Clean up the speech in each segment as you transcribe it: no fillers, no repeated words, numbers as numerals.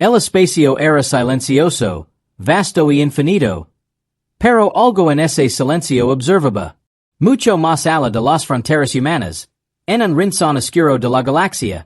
El espacio era silencioso, vasto y infinito. Pero algo en ese silencio observaba. Mucho más allá de las fronteras humanas. En un rincón oscuro de la galaxia.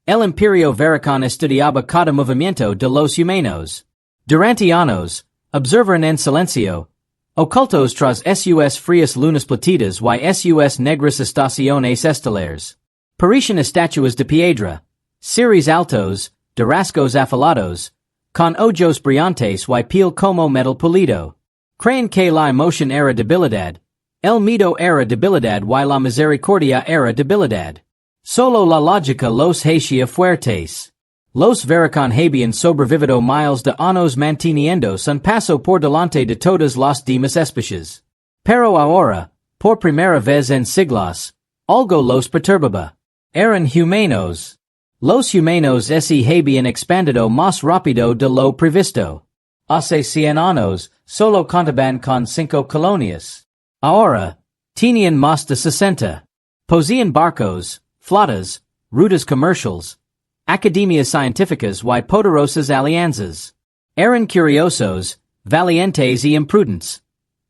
El imperio vericón estudiaba cada movimiento de los humanos. Durante años, observaron en silencio. Ocultos tras sus frías lunas platitas y sus negras estaciones estelares. Parecían estatuas de piedra. Seres altos, de rasgos afilados, con ojos brillantes y piel como metal pulido. Creen que la emoción era debilidad. El miedo era debilidad y la misericordia era debilidad. Solo la lógica los hacía fuertes. Los vericón habían sobrevivido miles de años manteniéndose un paso por delante de todas las demás especies. Pero ahora, por primera vez en siglos, algo los perturbaba. Eran humanos. Los humanos se habían expandido más rápido de lo previsto. Hace 100 años, solo contaban con 5 colonias. Ahora, tenían más de 60. Poseían barcos, flotas, rutas comerciales, academias científicas y poderosas alianzas. Eran curiosos, valientes y imprudentes.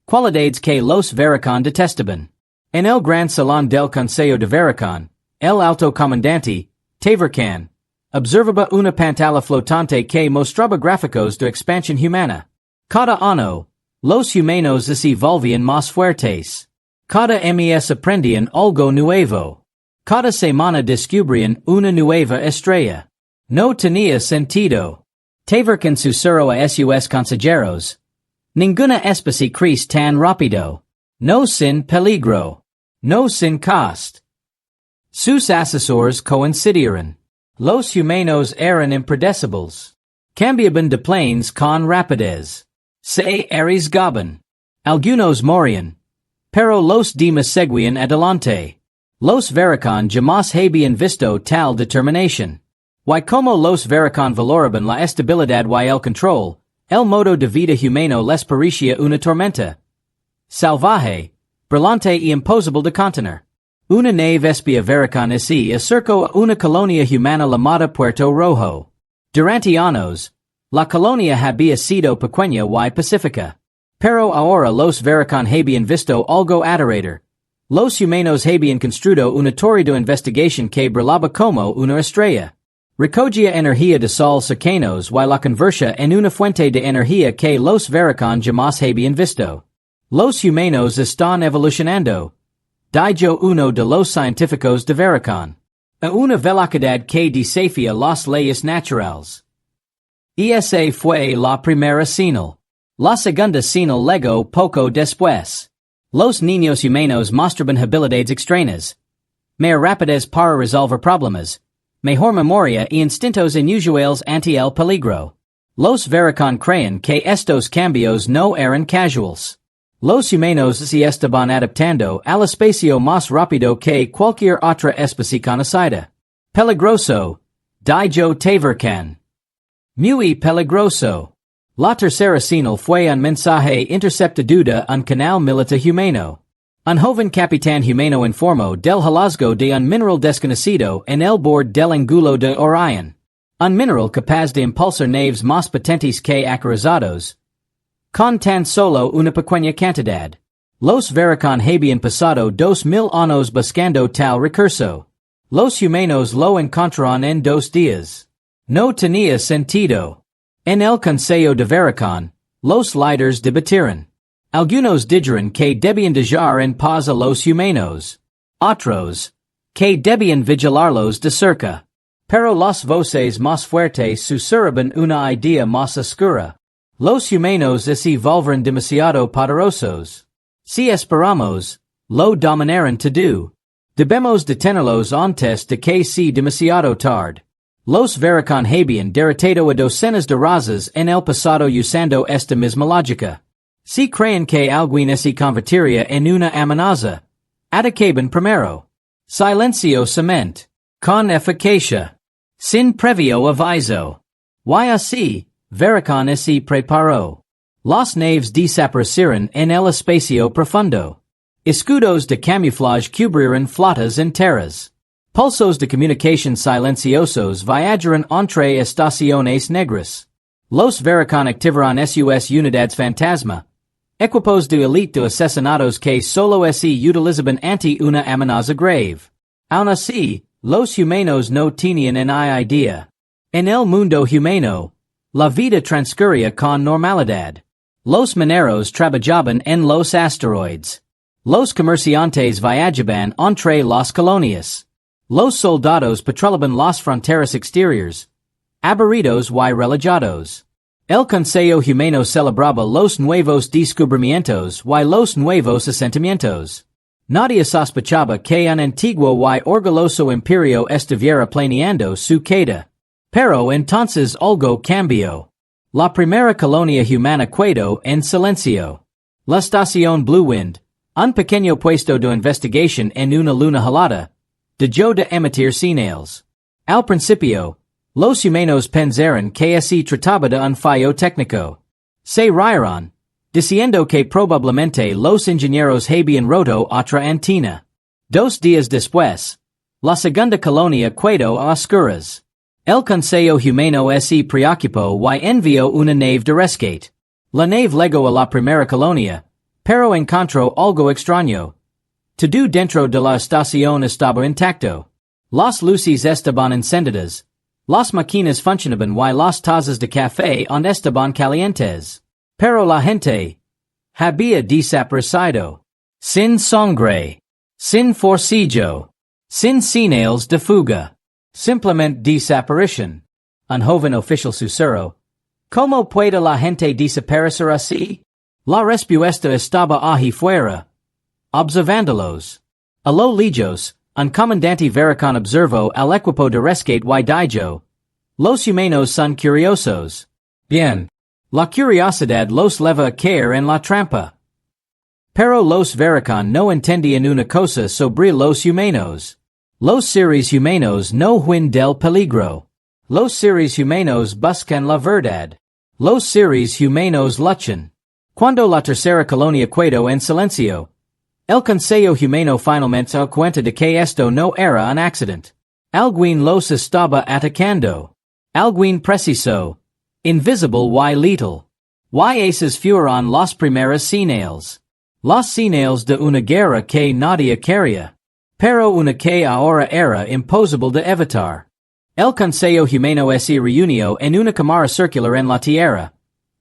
Cualidades que los vericón detestaban. En el gran salón del Consejo de Vericón, el alto comandante, Tavercan, observaba una pantalla flotante que mostraba gráficos de expansión humana. Cada año, los humanos se volvían más fuertes. Cada mes aprendían algo nuevo. Cada semana descubrían una nueva estrella. No tenía sentido. Tavercan susurró a sus consejeros. Ninguna especie crece tan rápido. No sin peligro. No sin cost. Sus asesores coincidieron. Los humanos eran impredecibles. Cambiaban de planes con rapidez. Se arriesgaban. Algunos morían. Pero los demás seguían adelante. Los vericón jamás habían visto tal determinación. Y como los vericón valoraban la estabilidad y el control, el modo de vida humano les parecía una tormenta. Salvaje, brillante y imposible de contener. Una nave espía vericón se acercó a una colonia humana llamada Puerto Rojo. Durante años, la colonia había sido pequeña y pacífica. Pero ahora los vericón habían visto algo aterrador. Los humanos habían construido una torre de investigación que brillaba como una estrella. Recogía energía de sol cercanos y la convertía en una fuente de energía que los vericón jamás habían visto. Los humanos están evolucionando. Dijo uno de los científicos de vericón. A una velocidad que desafía las leyes naturales. Esa fue la primera señal. La segunda señal llegó poco después. Los niños humanos mostraban habilidades extrañas. Más rapidez para resolver problemas. Mejor memoria y instintos inusuales ante el peligro. Los vericón creen que estos cambios no eran casuales. Los humanos se estaban adaptando al espacio más rápido que cualquier otra especie conocida. Peligroso, dijo Tavercan. Muy peligroso. La tercera señal fue un mensaje interceptado de un canal militar humano. Un joven capitán humano informó del hallazgo de un mineral desconocido en el borde del ángulo de Orión. Un mineral capaz de impulsar naves más potentes que acorazados. Con tan solo una pequeña cantidad. Los vericón habían pasado 2000 años buscando tal recurso. Los humanos lo encontraron en 2 días. No tenía sentido. En el Consejo de Vericón, los líderes debatieron. Algunos dijeron que debían dejar en paz a los humanos. Otros, que debían vigilarlos de cerca. Pero las voces más fuertes susurraban una idea más oscura. Los humanos se volvieron demasiado poderosos. Si esperamos, lo dominarán todo. Debemos detenerlos antes de que sea demasiado tarde. Los vericón habían derrotado a docenas de razas en el pasado usando esta misma lógica. Si creen que alguien se convertiría en una amenaza, atacaban primero. Silenciosamente. Con eficacia. Sin previo aviso. Y así, vericón se preparó. Las naves desaparecieron en el espacio profundo. Escudos de camuflaje cubrieron flotas enteras. Pulsos de comunicación silenciosos viajaron entre estaciones negras. Los verican activaron sus unidades fantasma. Equipos de elite de asesinados que solo se utilizaban ante una amenaza grave. Aun así, los humanos no tenían ni idea. En el mundo humano, la vida transcurría con normalidad. Los mineros trabajaban en los asteroides. Los comerciantes viajaban entre las colonias. Los soldados patrolaban las fronteras exteriores. Aburridos y relajados. El Consejo Humano celebraba los nuevos descubrimientos y los nuevos asentamientos. Nadie sospechaba que un antiguo y orgulloso imperio estuviera planeando su queda. Pero entonces algo cambió. La primera colonia humana quedó en silencio. La estación Blue Wind, un pequeño puesto de investigación en una luna helada, dejó de emitir señales. Al principio, los humanos pensaron que se trataba de un fallo técnico. Se rieron, diciendo que probablemente los ingenieros habían roto otra antena. 2 días después, la segunda colonia quedó a oscuras. El Consejo Humano se preocupó y envió una nave de rescate. La nave llegó a la primera colonia, pero encontró algo extraño. Todo dentro de la estación estaba intacto. Las luces estaban encendidas. Las máquinas funcionaban y las tazas de café aún estaban calientes. Pero la gente había desaparecido. Sin sangre. Sin forcillo. Sin señales de fuga. Simplemente desaparición. Un joven oficial susurró. ¿Cómo puede la gente desaparecer así? La respuesta estaba allí fuera. Observándolos. A lo lejos, un comandante verican observó al equipo de rescate y dijo. Los humanos son curiosos. Bien. La curiosidad los lleva a caer en la trampa. Pero los verican no entendían una cosa sobre los humanos. Los seres humanos no huyen del peligro. Los seres humanos buscan la verdad. Los seres humanos luchan. Cuando la tercera colonia quedó en silencio, el Consejo Humano finalmente se dio cuenta de que esto no era un accidente. Alguien los estaba atacando. Alguien preciso. Invisible y letal. Y esas fueron las primeras señales. Las señales de una guerra que nadie quería. Pero una que ahora era imposible de evitar. El Consejo Humano se reunió en una cámara circular en la Tierra,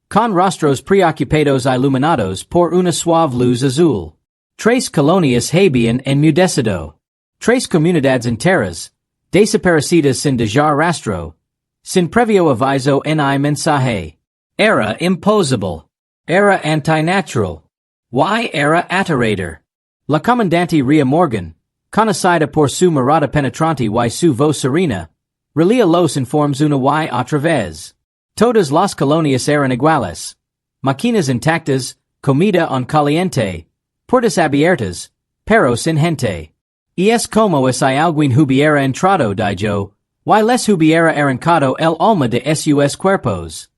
con rostros preocupados iluminados por una suave luz azul. 3 colonias habían enmudecido. 3 comunidades enteras, desaparecidas sin dejar rastro, sin previo aviso ni mensaje. Era imposible. Era antinatural. Y era aterrador. La comandante Ria Morgan, conocida por su mirada penetrante y su voz serena, relía los informes una y otra vez. Todas las colonias eran iguales. Máquinas intactas, comida en caliente, puertas abiertas, pero sin gente. Y es como si alguien hubiera entrado dijo, y les hubiera arrancado el alma de sus cuerpos.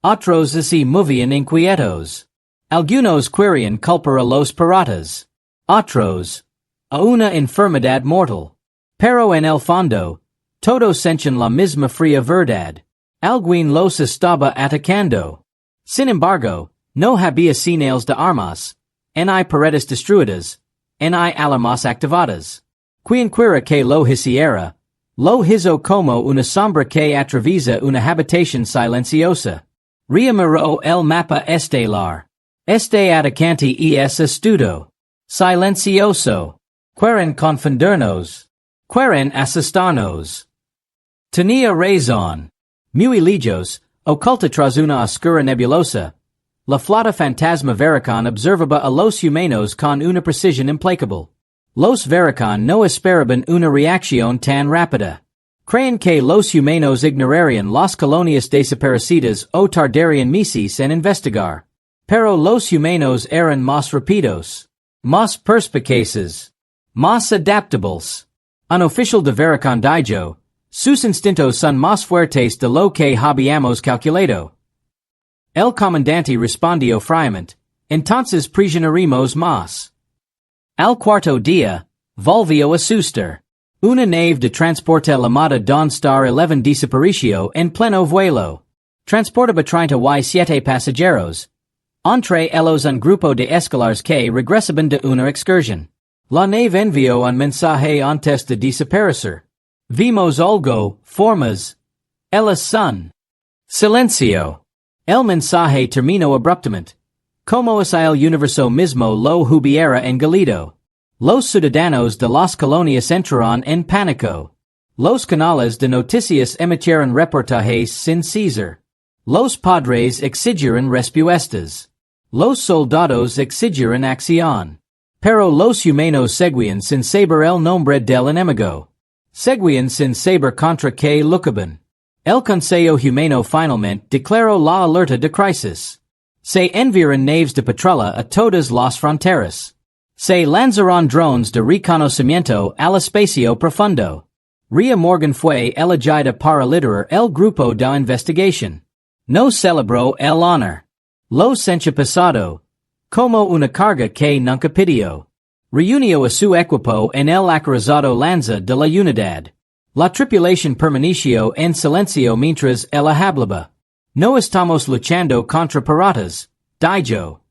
Otros se movían inquietos. Algunos querían culpar a los piratas. Otros, a una enfermedad mortal. Pero en el fondo, todos sentían la misma fría verdad. Alguien los estaba atacando. Sin embargo, no había señales de armas, ni paredes destruidas, ni alarmas activadas. Quien quiera que lo hiciera, lo hizo como una sombra que atraviesa una habitación silenciosa. Ria miró el mapa estelar. Este atacante es astuto. Silencioso. Quieren confundirnos. Quieren asustarnos. Tenía razón. Muy lejos, oculta tras una oscura nebulosa, la flota fantasma verican observaba a los humanos con una precisión implacable. Los verican no esperaban una reacción tan rápida. Creían que los humanos ignorarían las colonias desaparecidas o tardarían meses en investigar. Pero los humanos eran más rápidos, más perspicaces, más adaptables. Un oficial de verican dijo, sus instintos son más fuertes de lo que habíamos calculado. El comandante respondió fríamente, entonces prisionaremos más. Al cuarto día, volvió a asustar. Una nave de transporte llamada Dawn Star 11 desapareció en pleno vuelo. Transportaba 37 pasajeros. Entre ellos un grupo de escolares que regresaban de una excursión. La nave envió un mensaje antes de desaparecer. Vimos algo, formas. Ellas son. Silencio. El mensaje terminó abruptamente. Como es el universo mismo lo hubiera engolido. Los ciudadanos de las colonias entraron en pánico. Los canales de noticias emitieron reportajes sin cesar. Los padres exigieron respuestas. Los soldados exigieron acción. Pero los humanos seguían sin saber el nombre del enemigo. Seguían sin saber contra qué luchaban. El Consejo Humano finalmente declaró la alerta de crisis. Se enviaron naves de patrulla a todas las fronteras. Se lanzaron drones de reconocimiento al espacio profundo. Ria Morgan fue elegida para liderar el grupo de investigación. No celebró el honor. Lo sencha pasado. Como una carga que nunca pidió. Reunió a su equipo en el acorazado lanza de la unidad. La tripulación permaneció en silencio mientras él hablaba. No estamos luchando contra piratas, dijo.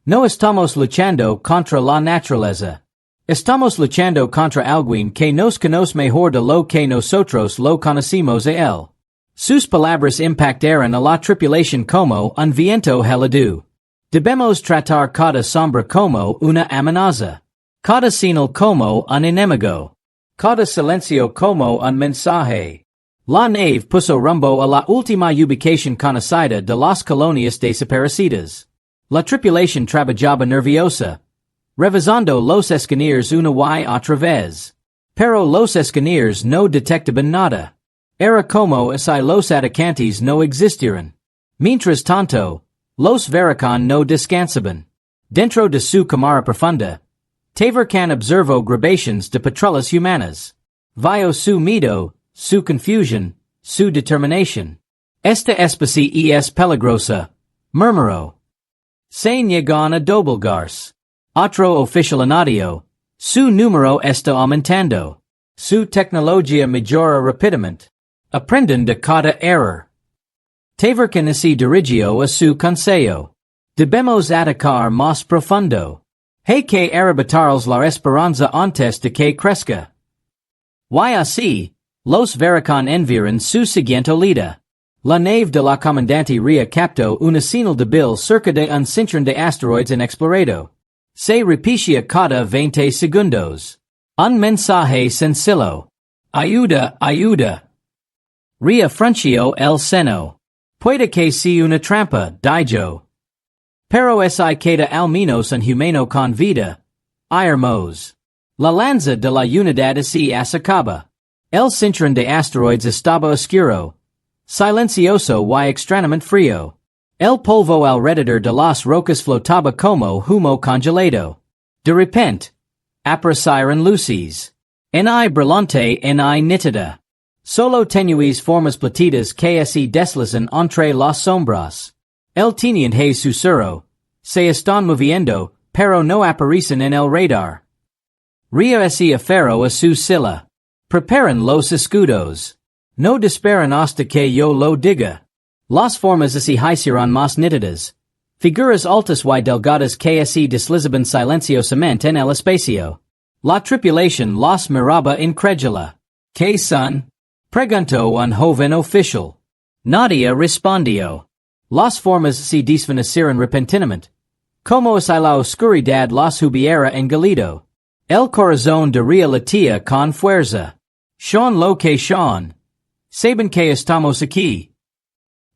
No estamos luchando contra la naturaleza. Estamos luchando contra alguien que nos conoce mejor de lo que nosotros lo conocemos a él. Sus palabras impactaron a la tripulación como un viento helado. Debemos tratar cada sombra como una amenaza. Cada señal como un enemigo. Cada silencio como un mensaje. La nave puso rumbo a la última ubicación conocida de las colonias desaparecidas. La tripulación trabajaba nerviosa. Revisando los escáneres una y otra vez. Pero los escáneres no detectaban nada. Era como si los atacantes no existieran. Mientras tanto, los veracon no descansaban. Dentro de su cámara profunda, Tavercan observó grabaciones de patrullas humanas. Vio su miedo, su confusión, su determinación. Esta especie es peligrosa, murmuró. Se niegan a doblegarse. Otro oficial añadió, su número está aumentando. Su tecnología mejora rápidamente. Aprenden de cada error. Tavercan se dirigió a su consejo. Debemos atacar más profundo. Hay que arrebatarles la esperanza antes de que crezca. Y así, los veracon enviaron su siguiente oleada. La nave de la comandante Ria captó una señal débil cerca de un cinturón de asteroides inexplorado. Se repetía cada 20 segundos. Un mensaje sencillo. Ayuda, ayuda. Ria frunció el seno. Puede que sea una trampa, dijo. Pero si queda al menos un humano con vida. Irmos. La lanza de la unidad se acaba. El cinturón de asteroides estaba oscuro. Silencioso y extrañamente frío. El polvo alrededor de las rocas flotaba como humo congelado. De repente, aparecieron luces. Ni brillante ni nítida. Solo tenues formas platidas que se deslizan entre las sombras. El teniente susurró. Se están moviendo, pero no aparecen en el radar. Ria se aferró a su silla. Preparen los escudos. No disparen hasta que yo lo diga. Las formas se hicieron más nítidas. Figuras altas y delgadas que se deslizaban silenciosamente en el espacio. La tripulación las miraba incrédula. ¿Qué son? Preguntó un joven oficial. Nadie respondió. Las formas se desvanecieron repentinamente. Como si la oscuridad las hubiera engolido. El corazón de Ria latía con fuerza. Son lo que son. Saben que estamos aquí.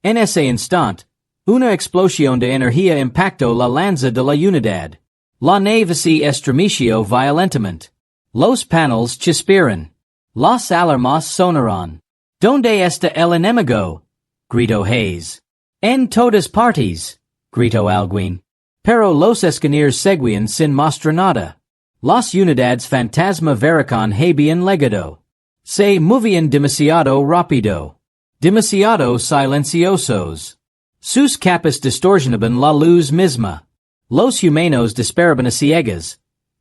En ese instante, una explosión de energía impactó la lanza de la unidad. La nave se estremeció violentamente. Los paneles chispieron. Las alarmas sonaron. ¿Dónde está el enemigo? Gritó Hayes. En todas partes, gritó alguien. Pero los escáneres seguían sin mostrar nada. Las unidades fantasma veracon habían legado. Se movían demasiado rápido. Demasiado silenciosos. Sus capas distorsionaban la luz misma. Los humanos disparaban a ciegas.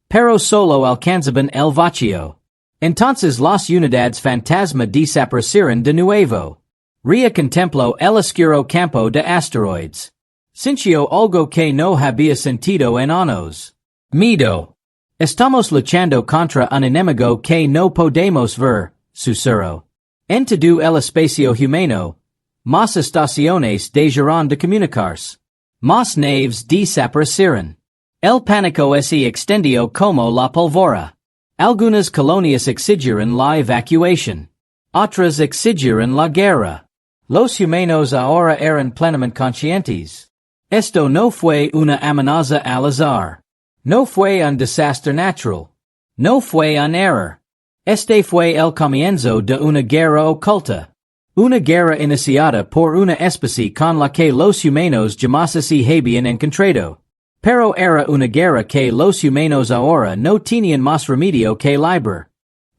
Pero solo alcanzaban el vacío. Entonces las unidades fantasma desaparecieron de nuevo. Ria contemplo el oscuro campo de asteroides. Sintió algo que no había sentido en años. Miedo. Estamos luchando contra un enemigo que no podemos ver, susurro. En todo el espacio humano, más estaciones dejarán de comunicarse. Más naves desaparecieron. El pánico se extendió como la pólvora. Algunas colonias exigieron la evacuación. Otras exigieron la guerra. Los humanos ahora eran plenamente conscientes. Esto no fue una amenaza al azar. No fue un desastre natural. No fue un error. Este fue el comienzo de una guerra oculta. Una guerra iniciada por una especie con la que los humanos jamás se habían encontrado. Pero era una guerra que los humanos ahora no tenían más remedio que librar.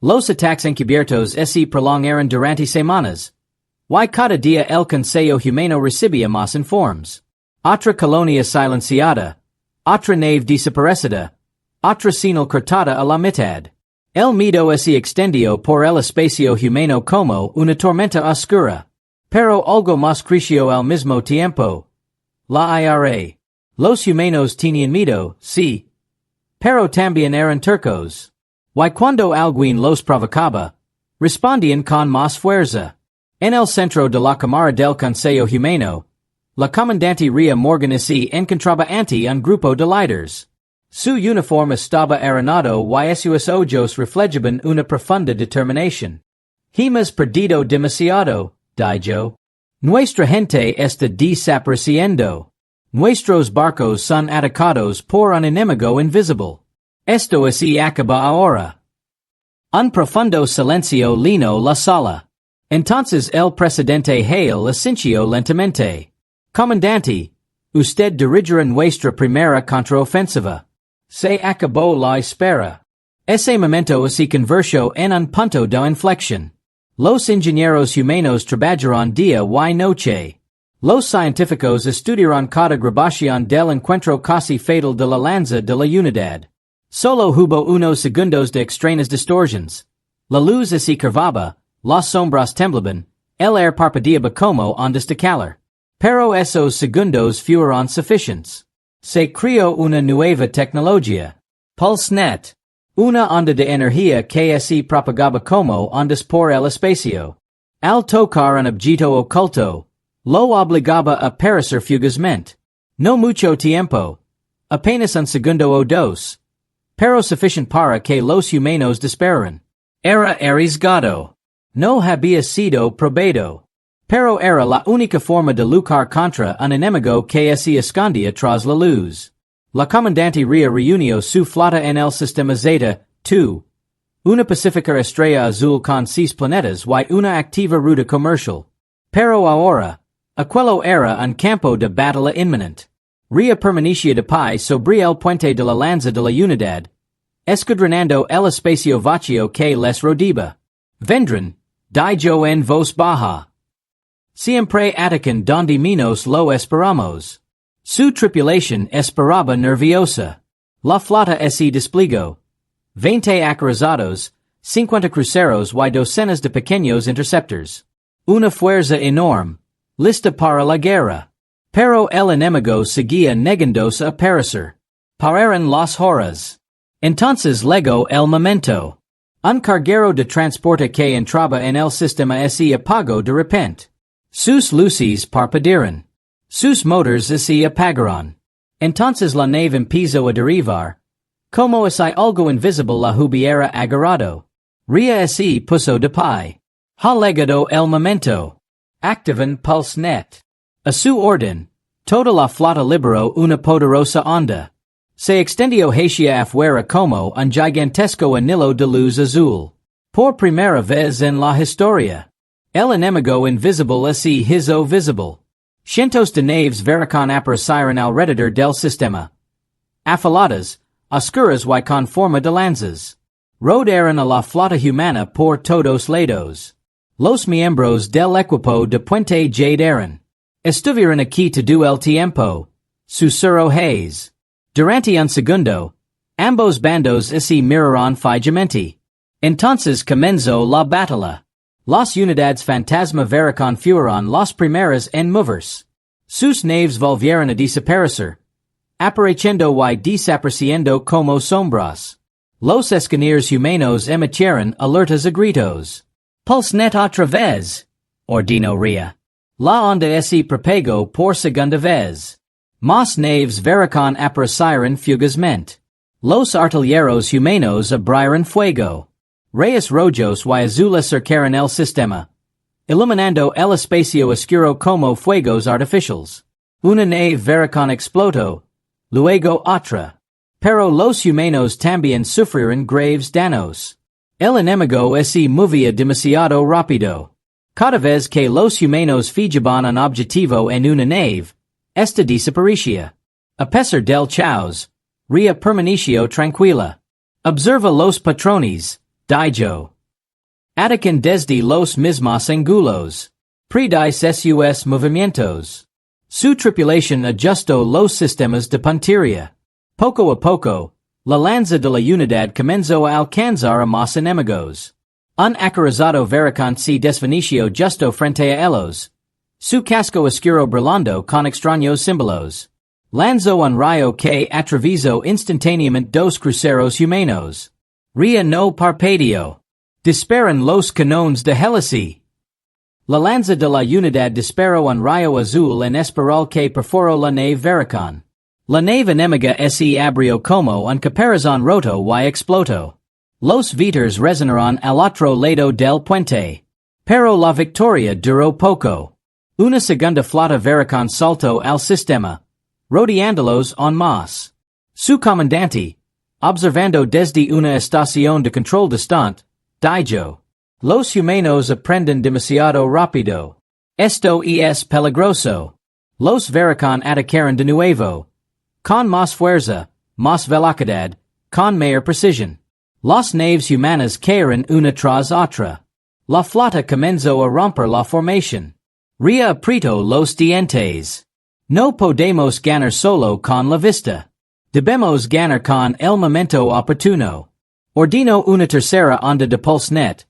Los ataques encubiertos se prolongaron durante semanas. Y cada día el Consejo Humano recibía más informes. Otra colonia silenciada. Otra nave desaparecida. Otra señal cortada a la mitad. El miedo se extendió por el espacio humano como una tormenta oscura. Pero algo más creció al mismo tiempo. La IRA. Los humanos tenían miedo, sí. Pero también eran turcos. Y cuando alguien los provocaba, respondían con más fuerza. En el centro de la cámara del Consejo Humano, la comandante Ria Morgan se encontraba ante un grupo de líderes. Su uniforme estaba arenado y sus ojos reflejaban una profunda determinación. Hemos perdido demasiado, dijo. Nuestra gente está desapareciendo. Nuestros barcos son atacados por un enemigo invisible. Esto se acaba ahora. Un profundo silencio llenó la sala. Entonces el presidente Hale asintió lentamente. Comandante, usted dirigirá nuestra primera contraofensiva. Se acabó la espera. Ese momento se convirtió en un punto de inflexión. Los ingenieros humanos trabajaron día y noche. Los científicos estudiaron cada grabación del encuentro casi fatal de la lanza de la unidad. Solo hubo unos segundos de extrañas distorsiones. La luz se curvaba, las sombras temblaban, el aire parpadeaba como ondas de calor. Pero esos segundos fueron suficientes. Se creó una nueva tecnología. PulseNet. Una onda de energía que se propagaba como ondas por el espacio. Al tocar un objeto oculto, lo obligaba a perecer fugazmente. No mucho tiempo. Apenas un segundo o dos. Pero suficiente para que los humanos desperaran. Era arriesgado. No había sido probado. Pero era la única forma de luchar contra un enemigo que se escondía tras la luz. La comandante Ria reunió su flota en el sistema Zeta, 2. Una pacífica estrella azul con 6 planetas y una activa ruta comercial. Pero ahora, aquello era un campo de batalla inminente. Ria permanecía de pie sobre el puente de la lanza de la unidad, escudriñando el espacio vacío que les rodeaba. Vendrán, dijo en voz baja. Siempre atacan donde menos lo esperamos. Su tripulación esperaba nerviosa. La flota se desplegó. 20 acorazados, 50 cruceros y docenas de pequeños interceptors. Una fuerza enorme, lista para la guerra. Pero el enemigo seguía negándose a perecer. Pararon las horas. Entonces llegó el momento. Un carguero de transporte que entraba en el sistema se apagó de repente. Sus luces parpadearon. Sus motors se apagaron. Entonces la nave empezó a derivar. Como si algo invisible la hubiera agarrado. Ria se puso de pie. Ha llegado el momento. Activan PulseNet. A su orden, toda la flota liberó una poderosa onda. Se extendió hacia afuera como un gigantesco anillo de luz azul. Por primera vez en la historia. El enemigo invisible se hizo visible. Cientos de naves vericon aparecieron alrededor del sistema. Afiladas, oscuras y con forma de lanzas. Rodearon a la flota humana por todos lados. Los miembros del equipo de puente llegaron. Estuvieron aquí todo el tiempo. Susurró Hayes. Durante un segundo, ambos bandos se miraron fijamente. Entonces comenzó la batalla. Las unidades fantasma vericon fueron las primeras en moverse. Sus naves volvieron a desaparecer. Apareciendo y desapareciendo como sombras. Los escaneers humanos emitieron alertas a gritos. Pulsnet otra vez. Ordino Ria. La onda se propagó por segunda vez. Mas naves vericon aparecieron fugazmente. Los artilleros humanos abrieron fuego. Reyes rojos y azules cercaron el sistema. Iluminando el espacio oscuro como fuegos artificiales. Una nave vericon explotó. Luego otra. Pero los humanos también sufrieron graves daños. El enemigo se movía demasiado rápido. Cada vez que los humanos fijaban un objetivo en una nave, esta desaparecía. A pesar del caos, Ria permaneció tranquila. Observa los patrones, dijo. Atacan desde los mismos ángulos. Predis sus movimientos. Su tripulación ajustó los sistemas de puntería. Poco a poco, la lanza de la unidad comenzó a alcanzar a más enemigos. Un acorazado vericon se desvaneció justo frente a ellos. Su casco oscuro brillando con extraños símbolos. Lanzó un rayo que atravesó instantáneamente dos cruceros humanos. Ria no parpadeó. Disparan los canones de hélice. La lanza de la unidad disparó un rayo azul en espiral que perforó la nave vericon. La nave enemiga se abrió como un caparazón roto y explotó. Los viters resonaron al otro lado del puente. Pero la victoria duró poco. Una segunda flota vericon saltó al sistema, rodeándolos en más. Su comandante, observando desde una estación de control distante, dijo. Los humanos aprenden demasiado rápido. Esto es peligroso. Los vericon atacaron de nuevo. Con más fuerza, más velocidad, con mayor precisión. Las naves humanas cayeron una tras otra. La flota comenzó a romper la formación. Ria apretó los dientes. No podemos ganar solo con la vista. Debemos ganar con el momento oportuno. Ordino una tercera onda de pulsnet.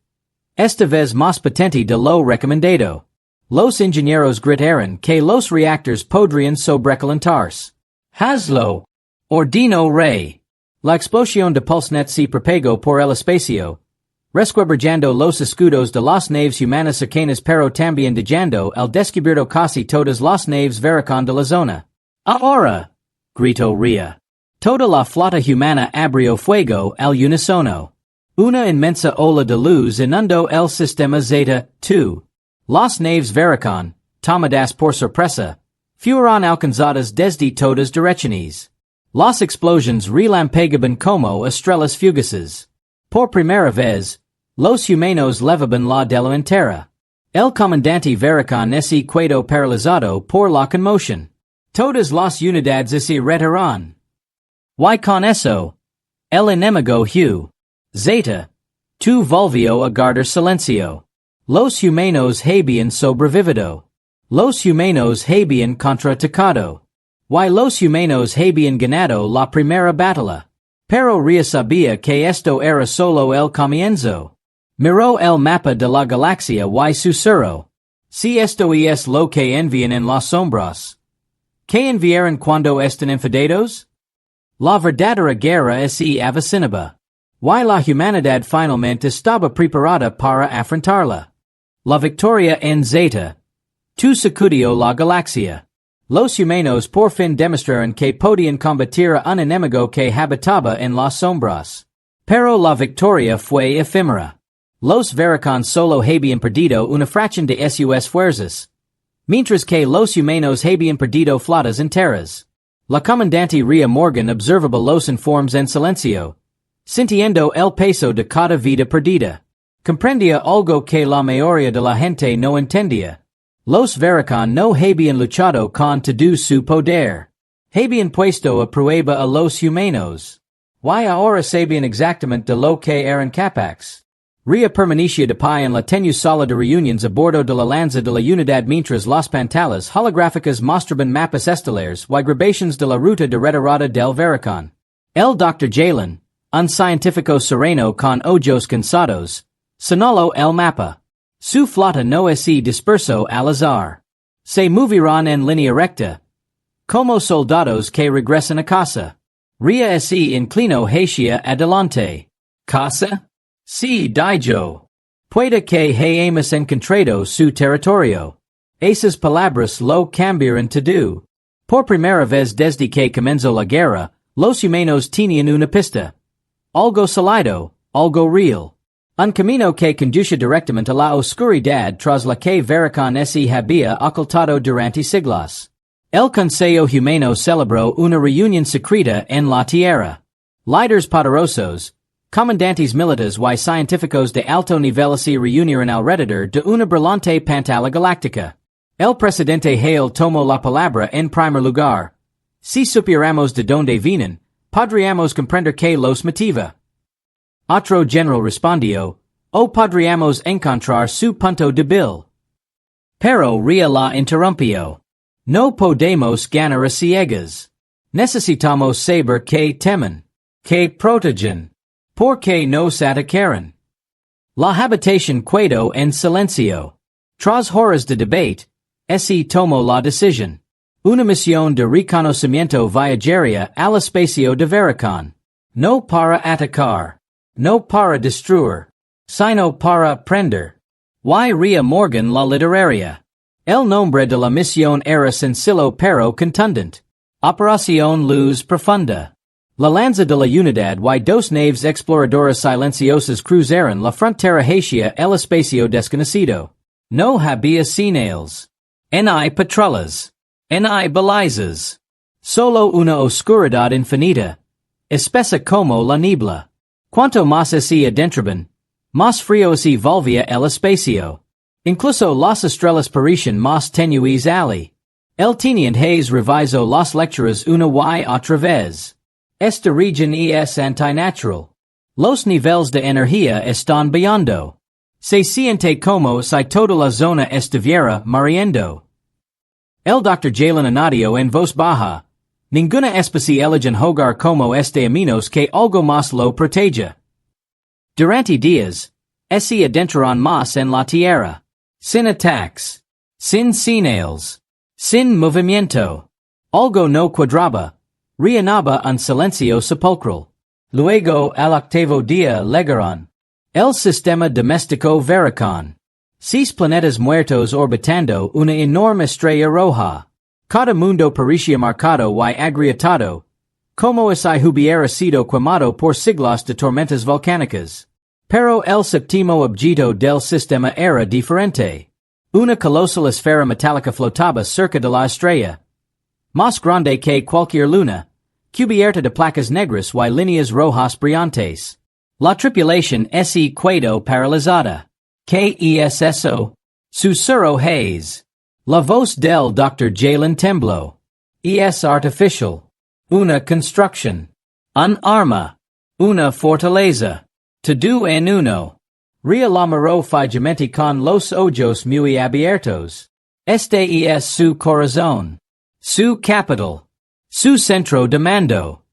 Esta vez más potente de lo recomendado. Los ingenieros gritaron que los reactores podrían sobrecalentarse. Hazlo. Ordino Rey. La explosión de pulsnet se propagó por el espacio, resquebrajando los escudos de las naves humanas cercanas pero también dejando el descubierto casi todas las naves vericon de la zona. Ahora, gritó Ria. Toda la flota humana abrió fuego al unísono. Una inmensa ola de luz inundó el sistema Zeta-2. Las naves vericon, tomadas por sorpresa, fueron alcanzadas desde todas direcciones. Las explosiones relampagueaban como estrellas fugaces. Por primera vez, los humanos levaban la delantera. El comandante vericon se quedó paralizado por la conmoción. Todas las unidades se retiraron. Y con eso, el enemigo Zeta, tu volvió a guardar silencio. Los humanos habían sobrevivido. Los humanos habían contraatacado. Y los humanos habían ganado la primera batalla. Pero Ria sabía que esto era solo el comienzo. Miró el mapa de la galaxia y susurró. Si esto es lo que envían en las sombras. ¿Qué enviaron cuando están enfadados? La verdadera guerra se avecinaba. Y la humanidad finalmente estaba preparada para afrontarla. La victoria en Zeta. Tu sacudió la galaxia. Los humanos por fin demostraron que podían combatir a un enemigo que habitaba en las sombras. Pero la victoria fue efímera. Los vericon solo habían perdido una fracción de sus fuerzas, mientras que los humanos habían perdido flotas enteras. La comandante Ria Morgan observaba los informes en silencio, sintiendo el peso de cada vida perdida. Comprendía algo que la mayoría de la gente no entendía. Los vericon no habían luchado con todo su poder. Habían puesto a prueba a los humanos. Y ahora sabían exactamente de lo que eran capaces. Ria permanecía de pie en la tenue sala de reuniones a bordo de la lanza de la unidad mientras las pantallas holográficas mostraban mapas estelares y grabaciones de la ruta de retirada del vericon. El Dr. Jalen, unscientifico sereno con ojos cansados, sonolo el mapa. Su flota no se disperso al azar. Se moverán en línea recta, como soldados que regresan a casa. Ria se inclino hacia adelante. Casa? Si dijo. Puede que hayamos encontrado su territorio. Esas palabras lo cambiaron todo. Por primera vez desde que comenzó la guerra, los humanos tenían una pista. Algo sólido, algo real. Un camino que conduce directamente a la oscuridad tras la que Veracon se había ocultado durante siglos. El Consejo Humano celebró una reunión secreta en la Tierra. Líderes poderosos, comandantes militares y científicos de alto nivel se reunieron alrededor de una brillante pantalla galáctica. El presidente Hale tomó la palabra en primer lugar. Si supiéramos de dónde vienen, podríamos comprender que los motiva. Otro general respondió, o podríamos encontrar su punto débil. Pero Ria la interrumpió. No podemos ganar a ciegas. Necesitamos saber que temen, que protegen, porque nos atacaran. La habitación quedó en silencio. Tras horas de debate, se tomó la decisión. Una misión de reconocimiento viajaria al espacio de Veracon. No para atacar. No para destruir, sino para aprender. Ria Morgan la literaria. El nombre de la misión era sencillo pero contundente. Operación Luz Profunda. La lanza de la unidad y dos naves exploradoras silenciosas cruzaron la frontera hacia el espacio desconocido. No había señales. Ni patrolas. Ni balizas. Solo una oscuridad infinita. Espesa como la niebla. Cuanto más se adentraban, más frío se volvía el espacio. Incluso las estrellas parecían más tenues ali. El teniente Hayes revisó las lecturas una y otra vez. Esta región es antinatural. Los niveles de energía están bajando. Se siente como si toda la zona estuviera muriendo. El Dr. Jalen añadió en voz baja. Ninguna especie eligen hogar como este a menos que algo más lo proteja. Durante días, se adentraron más en la tierra. Sin ataques. Sin señales. Sin movimiento. Algo no cuadraba. Reinaba un silencio sepulcral. Luego al octavo día llegaron. El sistema doméstico Veracon. 6 planetas muertos orbitando una enorme estrella roja. Cada mundo parecía marcado y agrietado, como si hubiera sido quemado por siglos de tormentas volcánicas. Pero el séptimo objeto del sistema era diferente. Una colosal esfera metálica flotaba cerca de la estrella. Más grande que cualquier luna, cubierta de placas negras y líneas rojas brillantes. La tripulación se quedó paralizada. ¿Qué es eso? Susurró Hayes. La voz del Dr. Jalen tembló. Es artificial. Una construcción. Un arma. Una fortaleza. Todo en uno. Ria la miró fijamente con los ojos muy abiertos. Este es su corazón. Su capital. Su centro de mando.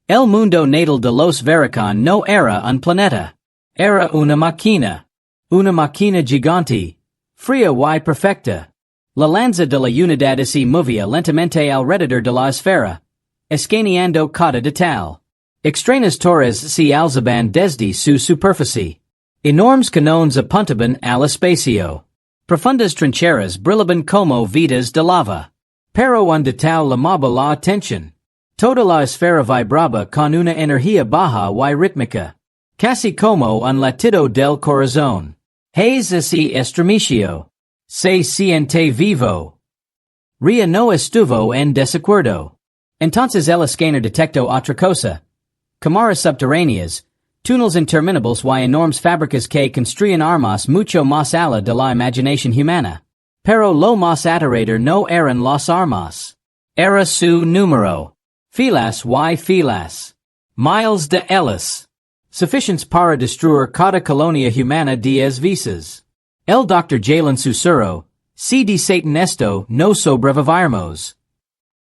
El mundo natal de los Veracon no era un planeta. Era una máquina. Una máquina gigante. Fría y perfecta. La lanza de la unidad se movía lentamente alrededor de la esfera, escaneando cada detalle. Extrañas torres se alzaban desde su superficie. Enormes cañones apuntaban al espacio. Profundas trincheras brillaban como vidas de lava. Pero un detalle llamaba la atención. Toda la esfera vibraba con una energía baja y rítmica. Casi como un latido del corazón. Hayes se estremeció. Se siente vivo. Ria no estuvo en desacuerdo. Entonces el escáner detectó otra cosa. Cámaras subterráneas, túneles interminables y enormes fábricas que construían armas mucho más allá de la imaginación humana. Pero lo más aterrador no eran las armas. Era su número. Filas y filas. Miles de ellas. Suficientes para destruir cada colonia humana 10 veces. El Dr. Jalen susurró, si de Satan esto no sobreviviremos.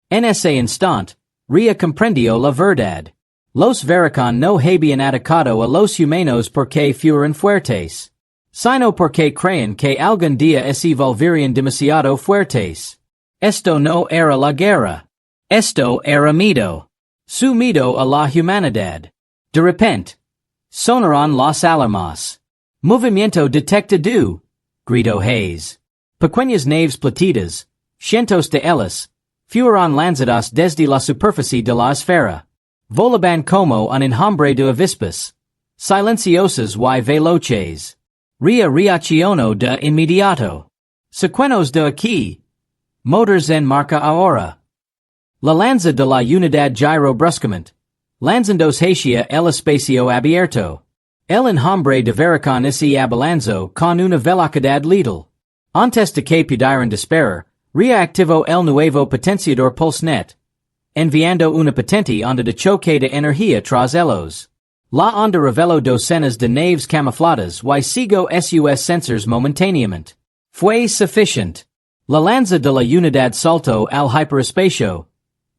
En ese instante, Ria comprendió la verdad. Los vericon no habían atacado a los humanos porque fueron fuertes. Sino porque creen que algún día se volverían demasiado fuertes. Esto no era la guerra. Esto era miedo. Su miedo a la humanidad. De repente, sonaron las alarmas. Movimiento detectado, gritó Hayes. Pequeñas naves plateadas, cientos de ellas, fueron lanzadas desde la superficie de la esfera. Volaban como un enjambre de avispas. Silenciosas y veloces. Reaccionó de inmediato. Sequenos de aquí. Motors en marcha ahora. La lanza de la unidad giró bruscamente, lanzándose hacia el espacio abierto. El enjambre de vericon se abalanzó con una velocidad letal. Antes de que pudieran disparar, reactivó el nuevo potenciador pulsenet, enviando una potente onda de choque de energía tras ellos. La onda reveló docenas de naves camufladas y siguió sus sensors momentáneamente. Fue suficiente. La lanza de la unidad saltó al hiperespacio,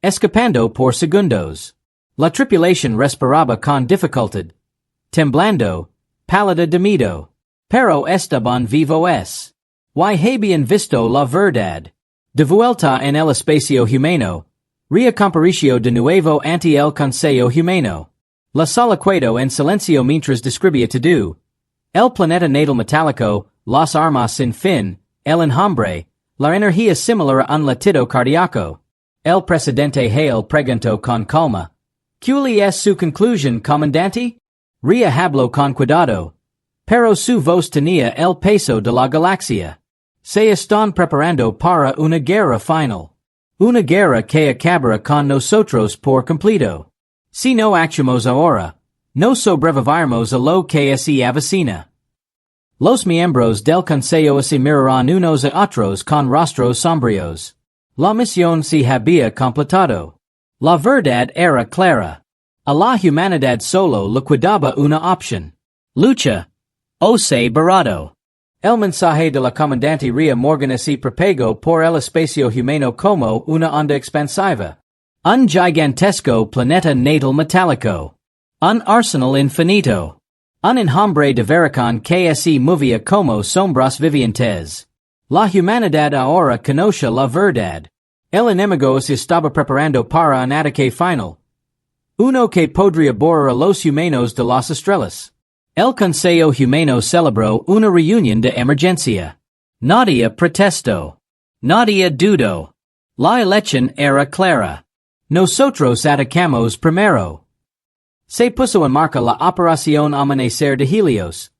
escapando por segundos. La tripulación respiraba con dificultad, temblando, pálida de miedo. Pero estaban vivos. Y habían visto la verdad. De vuelta en el espacio humano, reacompareció de nuevo ante el Consejo Humano. La sala quedó en silencio mientras describía todo. El planeta natal metálico, las armas sin fin, el enjambre, la energía similar a un latido cardíaco. El presidente Hale preguntó con calma. ¿Cuál es su conclusión, comandante? Ria habló con cuidado. Pero su voz tenía el peso de la galaxia. Se están preparando para una guerra final. Una guerra que acabará con nosotros por completo. Si no actuamos ahora, no sobreviviremos a lo que se avecina. Los miembros del Consejo se mirarán unos a otros con rostros sombríos. La misión se había completado. La verdad era clara. A la humanidad solo le quedaba una opción. Lucha. O se Borrado. El mensaje de la comandante Ria Morgan se propagó por el espacio humano como una onda expansiva. Un gigantesco planeta natal metálico. Un arsenal infinito. Un enjambre de vericon que se movía como sombras vivientes. La humanidad ahora conoce la verdad. El enemigo se estaba preparando para un ataque final. Uno que podría borrar a los humanos de las estrellas. El Consejo Humano celebró una reunión de emergencia. Nadie protestó. Nadie dudó. La elección era clara. Nosotros atacamos primero. Se puso en marcha la Operación Amanecer de Helios.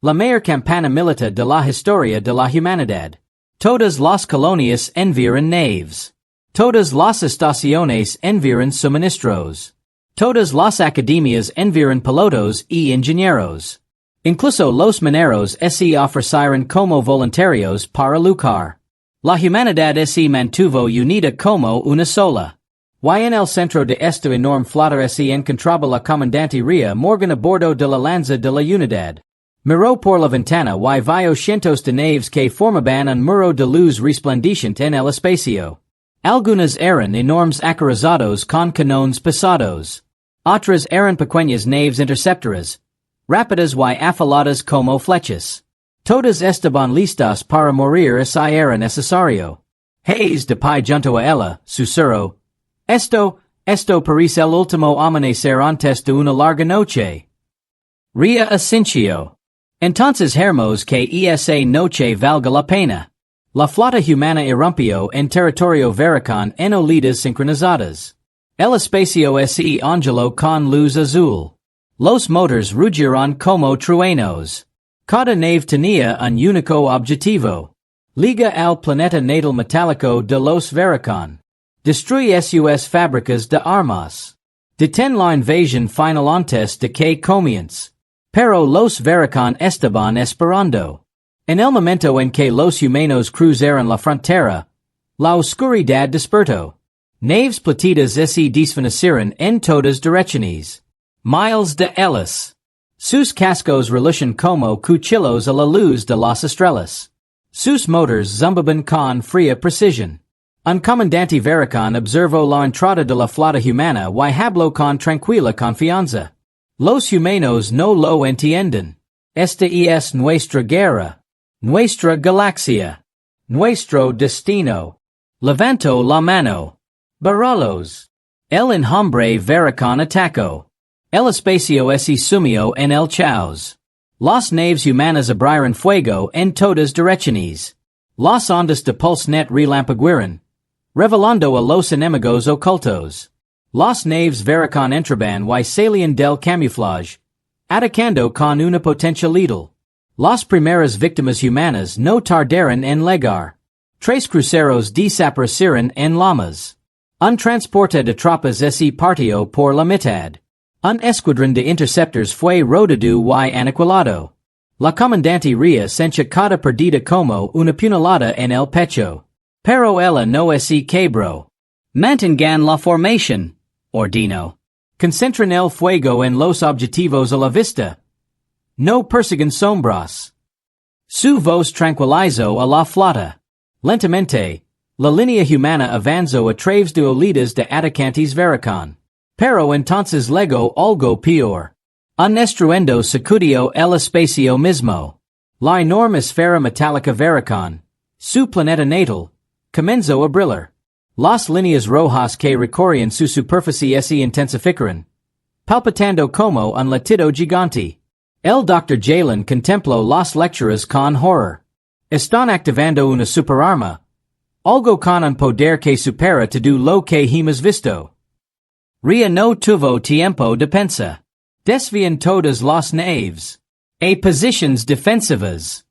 La mayor campana militar de la historia de la humanidad. Todas las colonias enviaron naves. Todas las estaciones enviaron suministros. Todas las academias enviaron pilotos y ingenieros. Incluso los mineros se ofrecieron como voluntarios para luchar. La humanidad se mantuvo unida como una sola. Y en el centro de esta enorme flota se encontraba la comandante Ria Morgan a bordo de la lanza de la unidad. Miró por la ventana y vio cientos de naves que formaban un muro de luz resplandeciente en el espacio. Algunas eran enormes acorazados con canones pesados. Otras eran pequeñas naves interceptoras, rápidas y afiladas como flechas. Todas estaban listas para morir si era necesario. Hayes de pie junto a ella, susurró. Esto parece el último amanecer antes de una larga noche. Ria asintió. Entonces hermos que esa noche valga la pena. La flota humana irrumpió en territorio vericon en oleadas sincronizadas. El espacio se angeló con luz azul. Los motores rugieron como truenos. Cada nave tenía un único objetivo. Liga al planeta natal metálico de los vericon. Destruye sus fábricas de armas. Detén la invasión final antes de que comience. Pero los vericon estaban esperando. En el momento en que los humanos cruzaron la frontera, la oscuridad despertó. Naves plateadas se desvanecieron en todas direcciones. Miles de ellas. Sus cascos relucen como cuchillos a la luz de las estrellas. Sus motors zumbaban con fría precisión. Un comandante vericon observo la entrada de la flota humana y hablo con tranquila confianza. Los humanos no lo entienden. Esta es nuestra guerra. Nuestra galaxia. Nuestro destino. Levanto la mano. Barralos. El enjambre vericon ataco. El espacio es sumio en el chaos. Las naves humanas abrieron fuego en todas direcciones. Las ondas de pulse net relampaguieron, revelando a los enemigos ocultos. Las naves vericon entraban y salían del camuflaje, atacando con una potencia letal. Las primeras víctimas humanas no tardaron en llegar. Tres cruceros desaparecieron en llamas. Un transporte de tropas se partió por la mitad. Un escuadrón de interceptors fue rodado y aniquilado. La comandante Ria sencha cada perdida como una puñalada en el pecho. Pero ella no se quebró. Mantengan la formación. Ordino. Concentren el fuego en los objetivos a la vista. No persigan sombras. Su voz tranquilizó a la flota. Lentamente, la línea humana avanzó a través de oleadas de atacantes vericon. Pero entonces llegó algo peor. Un estruendo sacudió el espacio mismo. La enorme esfera metálica vericon, su planeta natal, comenzó a brillar. Las líneas rojas que recorrían su superficie se intensificaron, palpitando como un latido gigante. El Dr. Jalen contempló las lecturas con horror. Están activando una superarma, algo con un poder que supera todo lo que hemos visto. Ria no tuvo tiempo de pensar. Desvían todas las naves. A posiciones defensivas.